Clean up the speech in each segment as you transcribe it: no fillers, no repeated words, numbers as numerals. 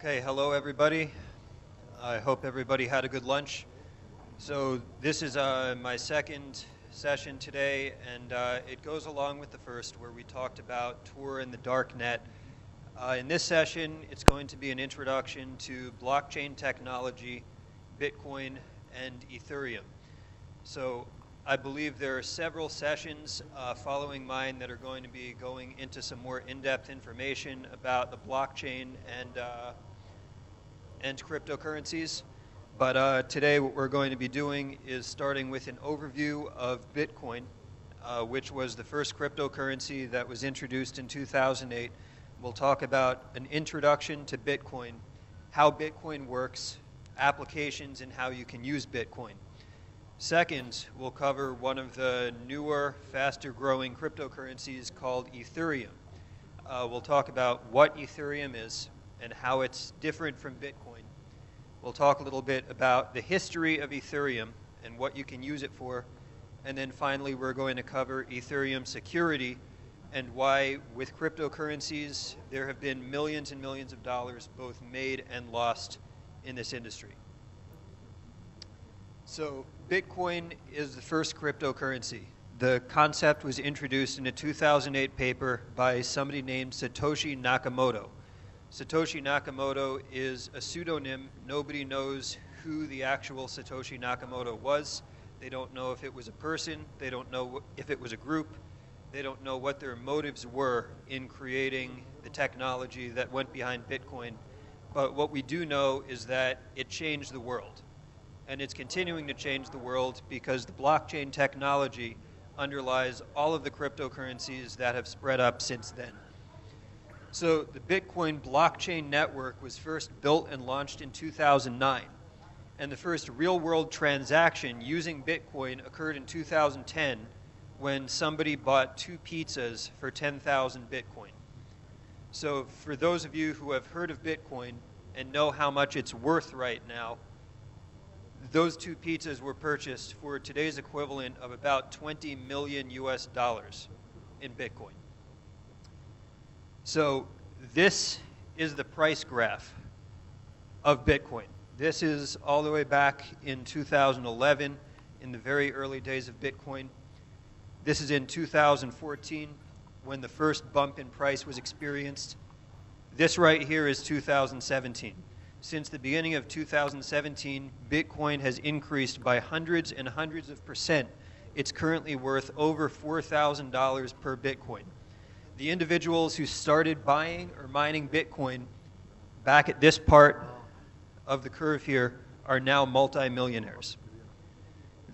Okay, hello everybody. I hope everybody had a good lunch. So this is my second session today, and it goes along with the first where we talked about Tor and the dark net. In this session, it's going to be an introduction to blockchain technology, Bitcoin, and Ethereum. So I believe there are several sessions following mine that are going to be going into some more in-depth information about the blockchain and cryptocurrencies. But today what we're going to be doing is starting with an overview of Bitcoin, which was the first cryptocurrency that was introduced in 2008. We'll talk about an introduction to Bitcoin, how Bitcoin works, applications, and how you can use Bitcoin. Second, we'll cover one of the newer, faster-growing cryptocurrencies called Ethereum. We'll talk about what Ethereum is and how it's different from Bitcoin. We'll talk a little bit about the history of Ethereum and what you can use it for. And then finally, we're going to cover Ethereum security and why, with cryptocurrencies, there have been millions and millions of dollars both made and lost in this industry. So Bitcoin is the first cryptocurrency. The concept was introduced in a 2008 paper by somebody named Satoshi Nakamoto. Satoshi Nakamoto is a pseudonym. Nobody knows who the actual Satoshi Nakamoto was. They don't know if it was a person. They don't know if it was a group. They don't know what their motives were in creating the technology that went behind Bitcoin. But what we do know is that it changed the world. And it's continuing to change the world because the blockchain technology underlies all of the cryptocurrencies that have spread up since then. So the Bitcoin blockchain network was first built and launched in 2009. And the first real-world transaction using Bitcoin occurred in 2010 when somebody bought 2 pizzas for 10,000 Bitcoin. So for those of you who have heard of Bitcoin and know how much it's worth right now, those 2 pizzas were purchased for today's equivalent of about 20 million US dollars in Bitcoin. So this is the price graph of Bitcoin. This is all the way back in 2011, in the very early days of Bitcoin. This is in 2014, when the first bump in price was experienced. This right here is 2017. Since the beginning of 2017, Bitcoin has increased by hundreds and hundreds of %. It's currently worth over $4,000 per Bitcoin. The individuals who started buying or mining Bitcoin back at this part of the curve here are now multimillionaires.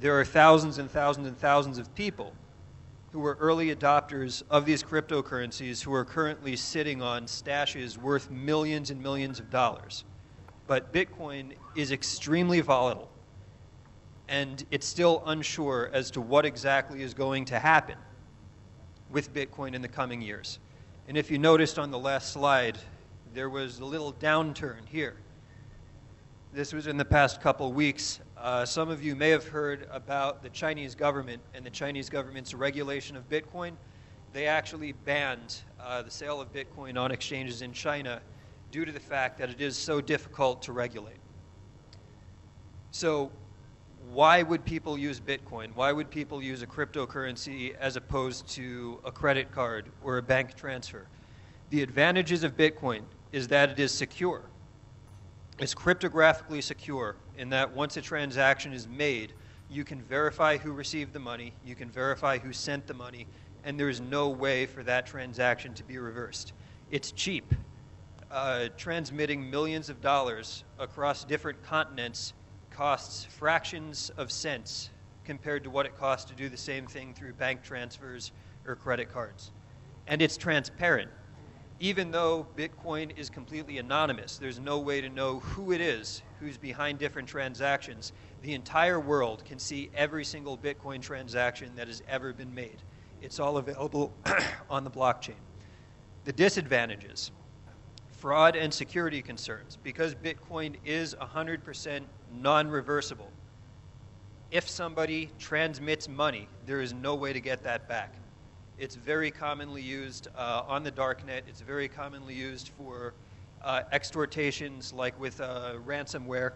There are thousands and thousands and thousands of people who were early adopters of these cryptocurrencies who are currently sitting on stashes worth millions and millions of dollars. But Bitcoin is extremely volatile, and it's still unsure as to what exactly is going to happen with Bitcoin in the coming years. And if you noticed on the last slide, there was a little downturn here. This was in the past couple weeks. Some of you may have heard about the Chinese government and the Chinese government's regulation of Bitcoin. They actually banned the sale of Bitcoin on exchanges in China due to the fact that it is so difficult to regulate. So why would people use Bitcoin? Why would people use a cryptocurrency as opposed to a credit card or a bank transfer? The advantages of Bitcoin is that it is secure. It's cryptographically secure in that once a transaction is made, you can verify who received the money, you can verify who sent the money, and there's no way for that transaction to be reversed. It's cheap. Transmitting millions of dollars across different continents costs fractions of cents compared to what it costs to do the same thing through bank transfers or credit cards. And it's transparent. Even though Bitcoin is completely anonymous, there's no way to know who it is who's behind different transactions. The entire world can see every single Bitcoin transaction that has ever been made. It's all available on the blockchain. The disadvantages: fraud and security concerns. Because Bitcoin is 100% non-reversible, if somebody transmits money, there is no way to get that back. It's very commonly used on the darknet. It's very commonly used for extortations like with ransomware,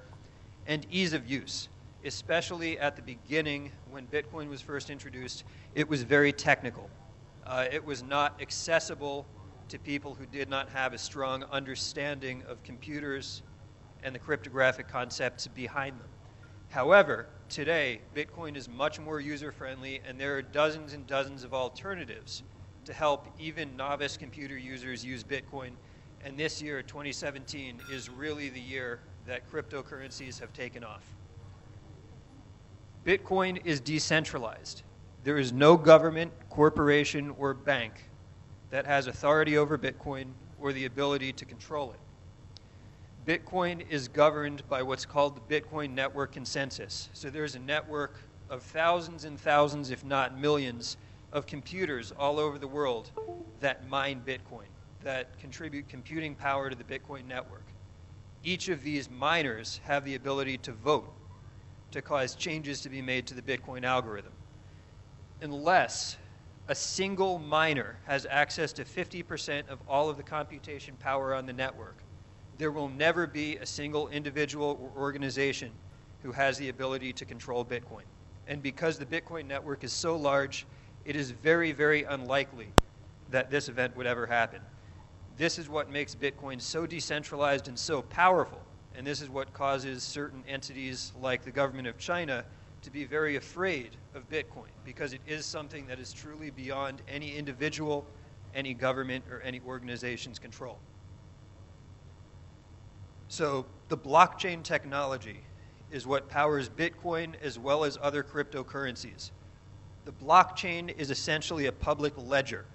and ease of use. Especially at the beginning when Bitcoin was first introduced, it was very technical. It was not accessible to people who did not have a strong understanding of computers and the cryptographic concepts behind them. However, today, Bitcoin is much more user-friendly, and there are dozens and dozens of alternatives to help even novice computer users use Bitcoin. And this year, 2017, is really the year that cryptocurrencies have taken off. Bitcoin is decentralized. There is no government, corporation, or bank that has authority over Bitcoin or the ability to control it. Bitcoin is governed by what's called the Bitcoin Network Consensus. So there's a network of thousands and thousands, if not millions, of computers all over the world that mine Bitcoin, that contribute computing power to the Bitcoin network. Each of these miners have the ability to vote to cause changes to be made to the Bitcoin algorithm. Unless a single miner has access to 50% of all of the computation power on the network, there will never be a single individual or organization who has the ability to control Bitcoin. And because the Bitcoin network is so large, it is very, very unlikely that this event would ever happen. This is what makes Bitcoin so decentralized and so powerful. And this is what causes certain entities like the government of China to be very afraid of Bitcoin, because it is something that is truly beyond any individual, any government, or any organization's control. So the blockchain technology is what powers Bitcoin as well as other cryptocurrencies. The blockchain is essentially a public ledger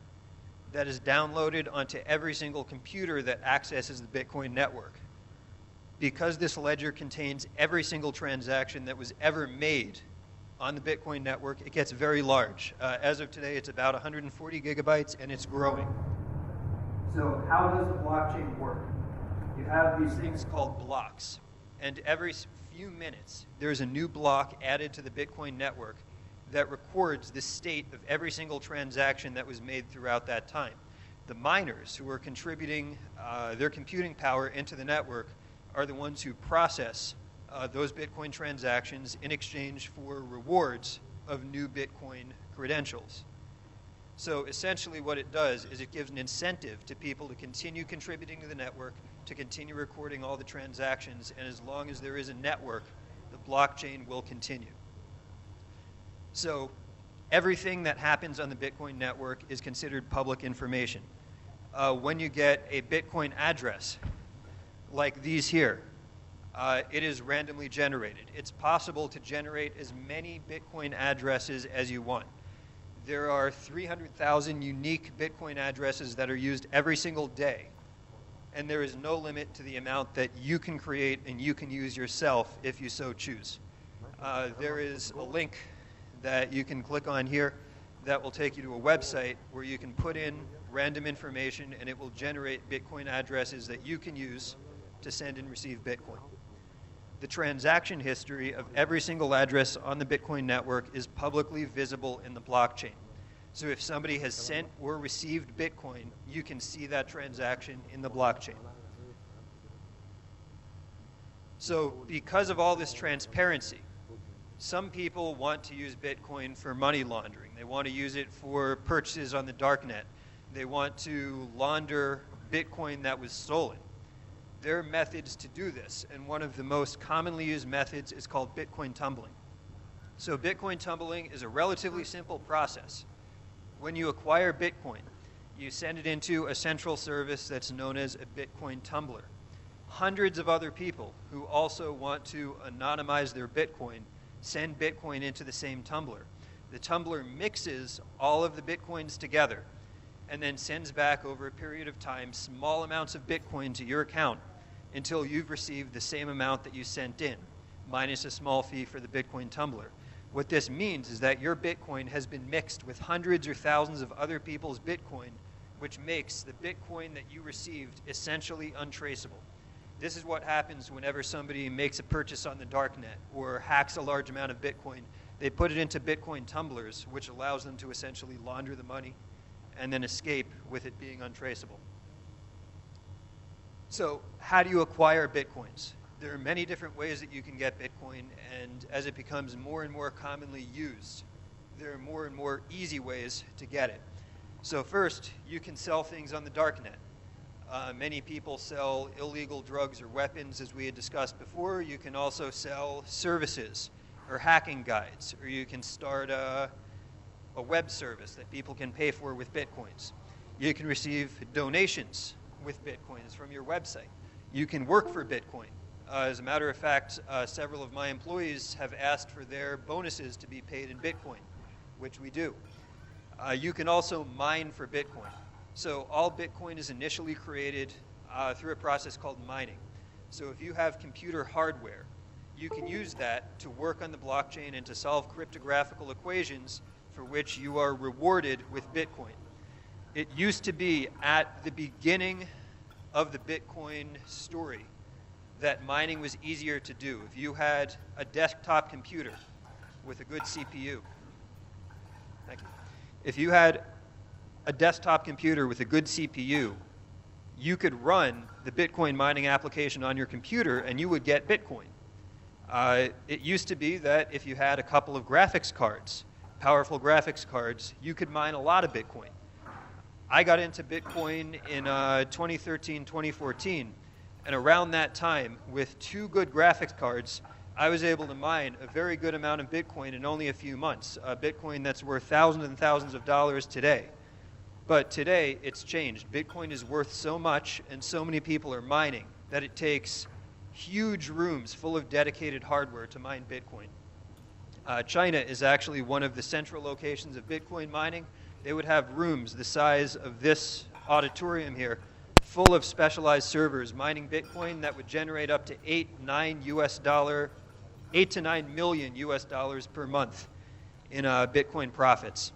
that is downloaded onto every single computer that accesses the Bitcoin network. Because this ledger contains every single transaction that was ever made on the Bitcoin network, it gets very large. As of today, it's about 140 gigabytes, and it's growing. So how does the blockchain work? You have these things called blocks, and every few minutes, there's a new block added to the Bitcoin network that records the state of every single transaction that was made throughout that time. The miners who are contributing their computing power into the network are the ones who process those Bitcoin transactions in exchange for rewards of new Bitcoin credentials. So essentially what it does is it gives an incentive to people to continue contributing to the network, to continue recording all the transactions, and as long as there is a network, the blockchain will continue. So everything that happens on the Bitcoin network is considered public information. When you get a Bitcoin address, like these here, it is randomly generated. It's possible to generate as many Bitcoin addresses as you want. There are 300,000 unique Bitcoin addresses that are used every single day, and there is no limit to the amount that you can create and you can use yourself if you so choose. There is a link that you can click on here that will take you to a website where you can put in random information, and it will generate Bitcoin addresses that you can use to send and receive Bitcoin. The transaction history of every single address on the Bitcoin network is publicly visible in the blockchain. So if somebody has sent or received Bitcoin, you can see that transaction in the blockchain. So because of all this transparency, some people want to use Bitcoin for money laundering. They want to use it for purchases on the darknet. They want to launder Bitcoin that was stolen. There are methods to do this, and one of the most commonly used methods is called Bitcoin tumbling. So Bitcoin tumbling is a relatively simple process. When you acquire Bitcoin, you send it into a central service that's known as a Bitcoin tumbler. Hundreds of other people who also want to anonymize their Bitcoin send Bitcoin into the same tumbler. The tumbler mixes all of the Bitcoins together and then sends back over a period of time small amounts of Bitcoin to your account until you've received the same amount that you sent in, minus a small fee for the Bitcoin tumbler. What this means is that your Bitcoin has been mixed with hundreds or thousands of other people's Bitcoin, which makes the Bitcoin that you received essentially untraceable. This is what happens whenever somebody makes a purchase on the darknet or hacks a large amount of Bitcoin. They put it into Bitcoin tumblers, which allows them to essentially launder the money and then escape with it being untraceable. So how do you acquire Bitcoins? There are many different ways that you can get Bitcoin, and as it becomes more and more commonly used, there are more and more easy ways to get it. So first, you can sell things on the darknet. Many people sell illegal drugs or weapons, as we had discussed before. You can also sell services or hacking guides, or you can start a web service that people can pay for with Bitcoins. You can receive donations with Bitcoins from your website. You can work for Bitcoin. As a matter of fact, several of my employees have asked for their bonuses to be paid in Bitcoin, which we do. You can also mine for Bitcoin. So all Bitcoin is initially created through a process called mining. So if you have computer hardware, you can use that to work on the blockchain and to solve cryptographical equations for which you are rewarded with Bitcoin. It used to be at the beginning of the Bitcoin story that mining was easier to do. If you had a desktop computer with a good CPU, thank you. If you had a desktop computer with a good CPU, you could run the Bitcoin mining application on your computer and you would get Bitcoin. It used to be that if you had a couple of graphics cards, powerful graphics cards, you could mine a lot of Bitcoin. I got into Bitcoin in 2013, 2014, and around that time, with 2 good graphics cards, I was able to mine a very good amount of Bitcoin in only a few months, Bitcoin that's worth thousands and thousands of dollars today. But today, it's changed. Bitcoin is worth so much, and so many people are mining, that it takes huge rooms full of dedicated hardware to mine Bitcoin. China is actually one of the central locations of Bitcoin mining. They would have rooms the size of this auditorium here, full of specialized servers mining Bitcoin that would generate up to $8 to 9 million US dollars per month in Bitcoin profits.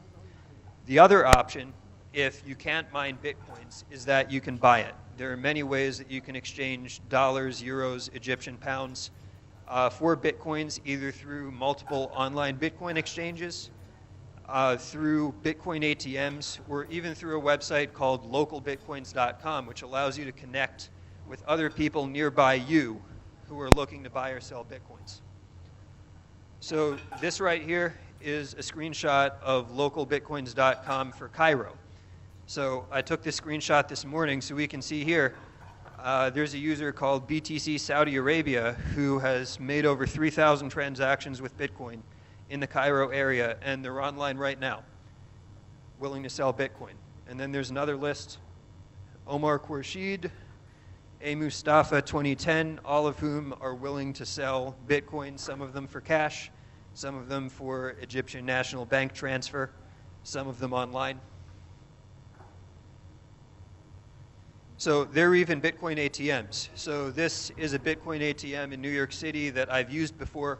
The other option, if you can't mine Bitcoins, is that you can buy it. There are many ways that you can exchange dollars, euros, Egyptian pounds for Bitcoins, either through multiple online Bitcoin exchanges, through Bitcoin ATMs, or even through a website called localbitcoins.com, which allows you to connect with other people nearby you who are looking to buy or sell Bitcoins. So this right here is a screenshot of localbitcoins.com for Cairo. So I took this screenshot this morning so we can see here, there's a user called BTC Saudi Arabia who has made over 3,000 transactions with Bitcoin in the Cairo area, and they're online right now, willing to sell Bitcoin. And then there's another list, Omar Khorshid, A Mustafa 2010, all of whom are willing to sell Bitcoin, some of them for cash, some of them for Egyptian National Bank transfer, some of them online. So there are even Bitcoin ATMs. So this is a Bitcoin ATM in New York City that I've used before.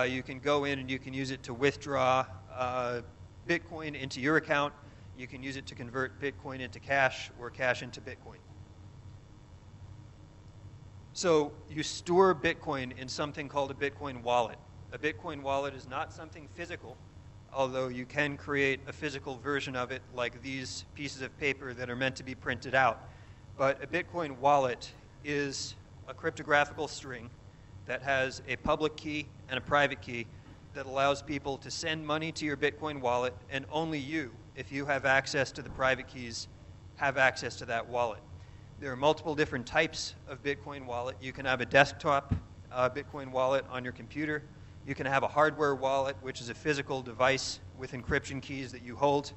You can go in and you can use it to withdraw Bitcoin into your account. You can use it to convert Bitcoin into cash or cash into Bitcoin. So you store Bitcoin in something called a Bitcoin wallet. A Bitcoin wallet is not something physical, although you can create a physical version of it like these pieces of paper that are meant to be printed out. But a Bitcoin wallet is a cryptographical string that has a public key and a private key that allows people to send money to your Bitcoin wallet, and only you, if you have access to the private keys, have access to that wallet. There are multiple different types of Bitcoin wallet. You can have a desktop Bitcoin wallet on your computer. You can have a hardware wallet, which is a physical device with encryption keys that you hold.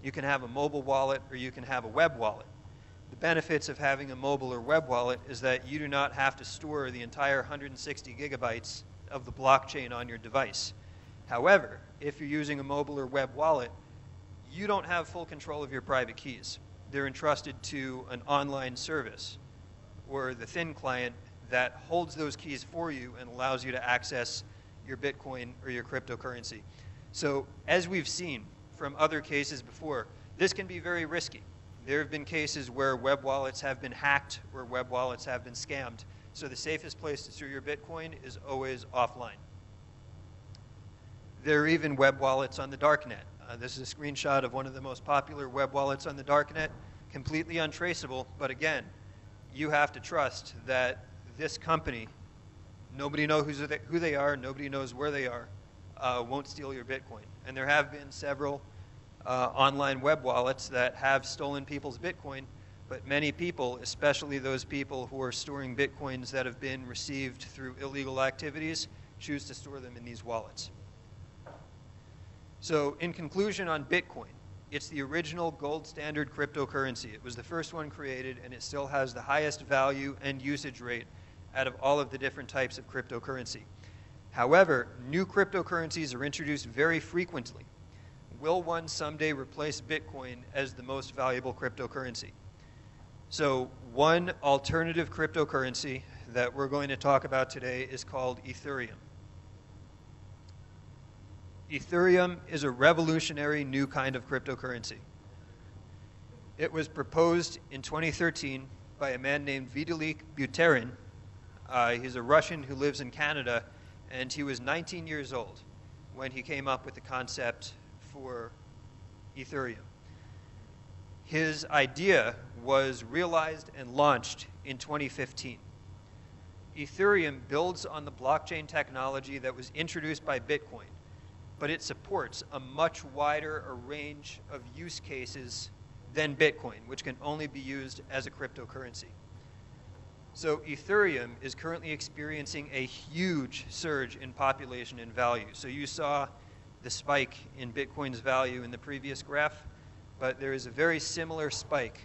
You can have a mobile wallet, or you can have a web wallet. The benefits of having a mobile or web wallet is that you do not have to store the entire 160 gigabytes of the blockchain on your device. However, if you're using a mobile or web wallet, you don't have full control of your private keys. They're entrusted to an online service or the thin client that holds those keys for you and allows you to access your Bitcoin or your cryptocurrency. So as we've seen from other cases before, this can be very risky. There have been cases where web wallets have been hacked or web wallets have been scammed. So the safest place to store your Bitcoin is always offline. There are even web wallets on the darknet. This is a screenshot of one of the most popular web wallets on the darknet, completely untraceable, but again, you have to trust that this company, nobody knows who they are, nobody knows where they are, won't steal your Bitcoin. And there have been several online web wallets that have stolen people's Bitcoin, but many people, especially those people who are storing Bitcoins that have been received through illegal activities, choose to store them in these wallets. So in conclusion on Bitcoin, it's the original gold standard cryptocurrency. It was the first one created, and it still has the highest value and usage rate out of all of the different types of cryptocurrency. However, new cryptocurrencies are introduced very frequently. Will one someday replace Bitcoin as the most valuable cryptocurrency? So one alternative cryptocurrency that we're going to talk about today is called Ethereum. Ethereum is a revolutionary new kind of cryptocurrency. It was proposed in 2013 by a man named Vitalik Buterin. He's a Russian who lives in Canada, and he was 19 years old when he came up with the concept for Ethereum. His idea was realized and launched in 2015. Ethereum builds on the blockchain technology that was introduced by Bitcoin, but it supports a much wider range of use cases than Bitcoin, which can only be used as a cryptocurrency. So Ethereum is currently experiencing a huge surge in population and value. So you saw the spike in Bitcoin's value in the previous graph, but there is a very similar spike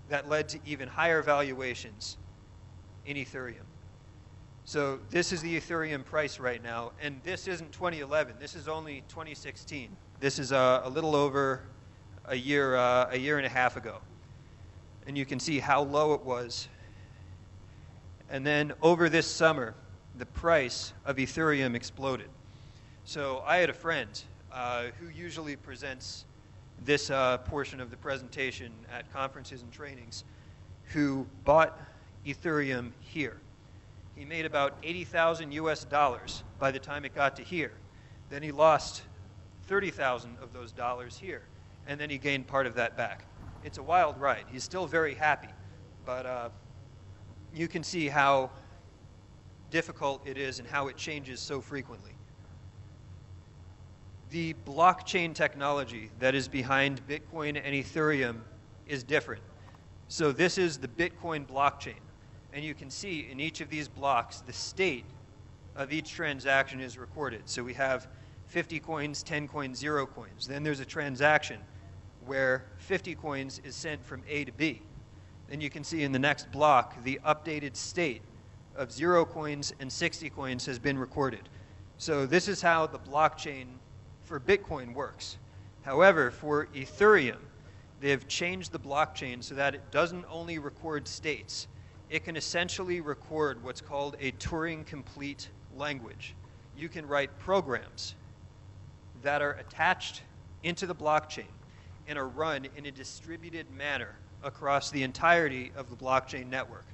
that led to even higher valuations in Ethereum. So this is the Ethereum price right now, and this isn't 2011. This is only 2016. This is a little over a year and a half ago. And you can see how low it was. And then over this summer, the price of Ethereum exploded. So I had a friend who usually presents this portion of the presentation at conferences and trainings who bought Ethereum here. He made about $80,000 US by the time it got to here. Then he lost 30,000 of those dollars here, and then he gained part of that back. It's a wild ride. He's still very happy, but you can see how difficult it is and how it changes so frequently. The blockchain technology that is behind Bitcoin and Ethereum is different. So this is the Bitcoin blockchain. And you can see in each of these blocks, the state of each transaction is recorded. So we have 50 coins, 10 coins, 0 coins. Then there's a transaction where 50 coins is sent from A to B. Then you can see in the next block, the updated state of 0 coins and 60 coins has been recorded. So this is how the blockchain for Bitcoin works. However, for Ethereum, they have changed the blockchain so that it doesn't only record states. It can essentially record what's called a Turing-complete language. You can write programs that are attached into the blockchain and are run in a distributed manner across the entirety of the blockchain network.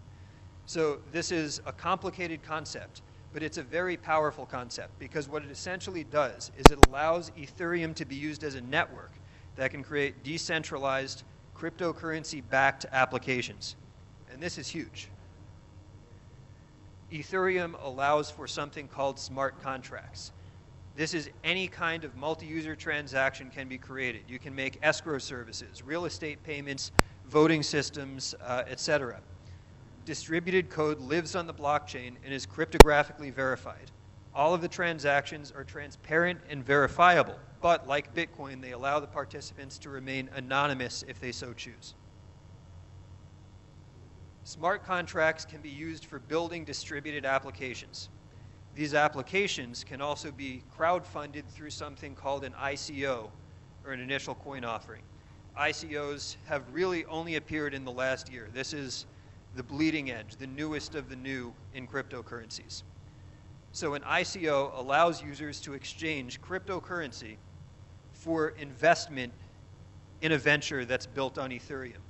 So this is a complicated concept, but it's a very powerful concept because what it essentially does is it allows Ethereum to be used as a network that can create decentralized cryptocurrency-backed applications. And this is huge. Ethereum allows for something called smart contracts. This is any kind of multi-user transaction can be created. You can make escrow services, real estate payments, voting systems, etc. Distributed code lives on the blockchain and is cryptographically verified. All of the transactions are transparent and verifiable, but like Bitcoin, they allow the participants to remain anonymous if they so choose. Smart contracts can be used for building distributed applications. These applications can also be crowdfunded through something called an ICO, or an initial coin offering. ICOs have really only appeared in the last year. This is the bleeding edge, the newest of the new in cryptocurrencies. So an ICO allows users to exchange cryptocurrency for investment in a venture that's built on Ethereum.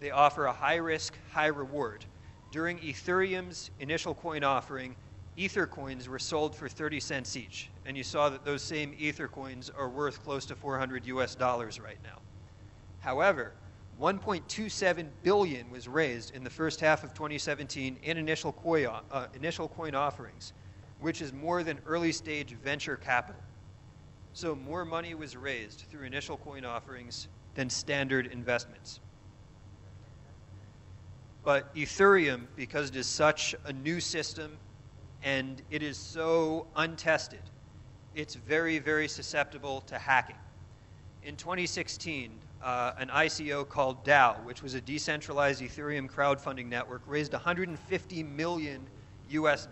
They offer a high risk, high reward. During Ethereum's initial coin offering, Ether coins were sold for 30 cents each. And you saw that those same Ether coins are worth close to $400 US right now. However, $1.27 billion was raised in the first half of 2017 in initial coin offerings, which is more than early stage venture capital. So more money was raised through initial coin offerings than standard investments. But Ethereum, because it is such a new system and it is so untested, it's very, very susceptible to hacking. In 2016, an ICO called DAO, which was a decentralized Ethereum crowdfunding network, raised $150 million US,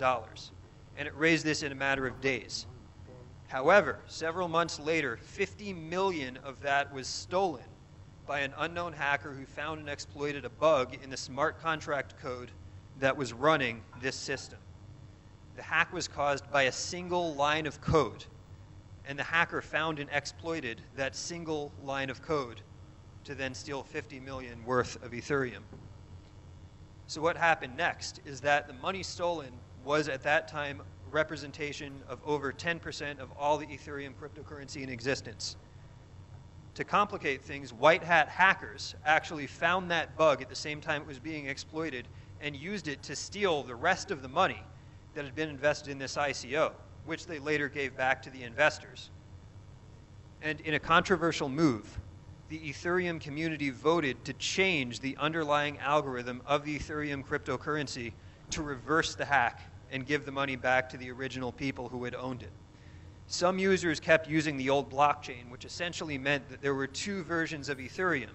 and it raised this in a matter of days. However, several months later, 50 million of that was stolen by an unknown hacker who found and exploited a bug in the smart contract code that was running this system. The hack was caused by a single line of code, and the hacker found and exploited that single line of code to then steal 50 million worth of Ethereum. So what happened next is that the money stolen was at that time representation of over 10% of all the Ethereum cryptocurrency in existence. To complicate things, white hat hackers actually found that bug at the same time it was being exploited and used it to steal the rest of the money that had been invested in this ICO, which they later gave back to the investors. And in a controversial move, the Ethereum community voted to change the underlying algorithm of the Ethereum cryptocurrency to reverse the hack and give the money back to the original people who had owned it. Some users kept using the old blockchain, which essentially meant that there were two versions of Ethereum,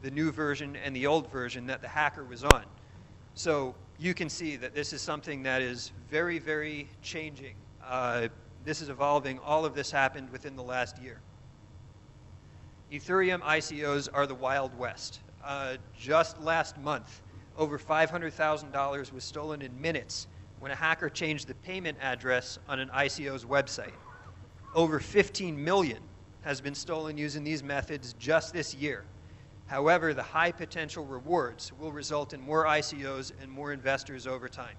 the new version and the old version that the hacker was on. So you can see that this is something that is very, very changing. This is evolving. All of this happened within the last year. Ethereum ICOs are the Wild West. Just last month, over $500,000 was stolen in minutes when a hacker changed the payment address on an ICO's website. Over 15 million has been stolen using these methods just this year. However, the high potential rewards will result in more ICOs and more investors over time.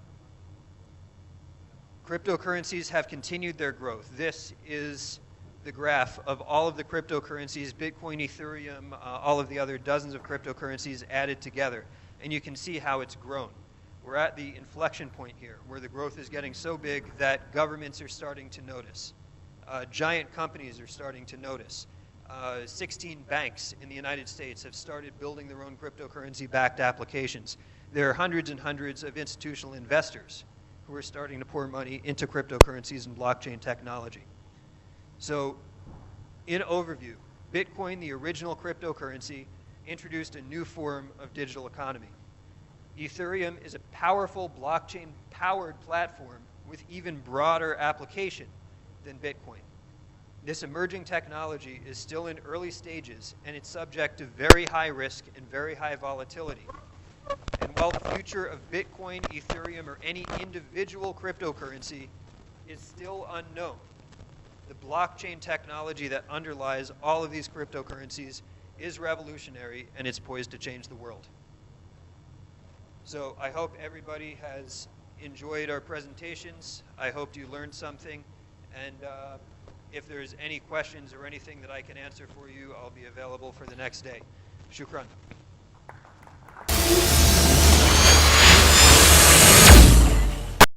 Cryptocurrencies have continued their growth. This is the graph of all of the cryptocurrencies, Bitcoin, Ethereum, all of the other dozens of cryptocurrencies added together. And you can see how it's grown. We're at the inflection point here, where the growth is getting so big that governments are starting to notice. Giant companies are starting to notice. 16 banks in the United States have started building their own cryptocurrency-backed applications. There are hundreds and hundreds of institutional investors who are starting to pour money into cryptocurrencies and blockchain technology. So, in overview, Bitcoin, the original cryptocurrency, introduced a new form of digital economy. Ethereum is a powerful blockchain-powered platform with even broader application than Bitcoin. This emerging technology is still in early stages, and it's subject to very high risk and very high volatility. And while the future of Bitcoin, Ethereum, or any individual cryptocurrency is still unknown, the blockchain technology that underlies all of these cryptocurrencies is revolutionary, and it's poised to change the world. So I hope everybody has enjoyed our presentations. I hope you learned something. And if there's any questions or anything that I can answer for you, I'll be available for the next day. Shukran.